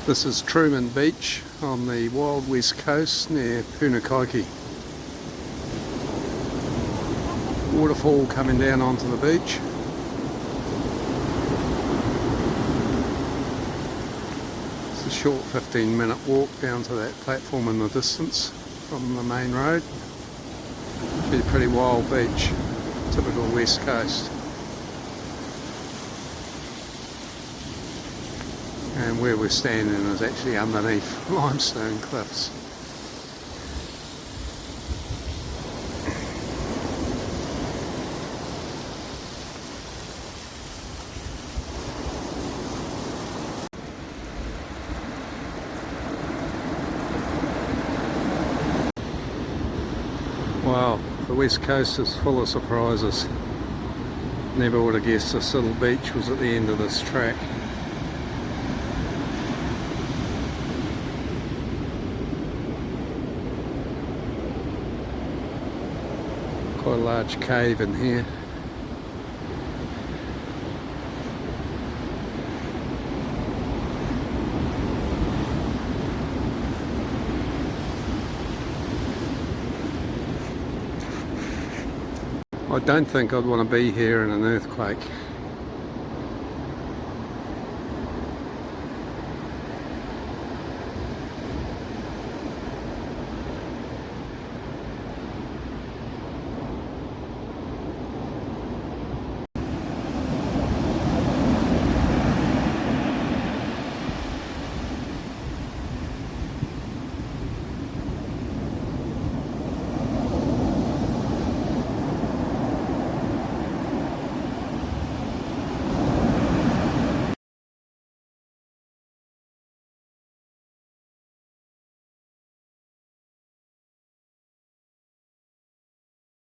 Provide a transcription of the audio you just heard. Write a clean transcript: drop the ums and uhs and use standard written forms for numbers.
This is Truman Beach on the wild west coast near Punakaiki. Waterfall coming down onto the beach. It's a short 15-minute walk down to that platform in the distance from the main road. Be a pretty wild beach, typical west coast. And where we're standing is actually underneath limestone cliffs. Wow, the west coast is full of surprises. Never would have guessed this little beach was at the end of this track. Quite a large cave in here. I don't think I'd want to be here in an earthquake.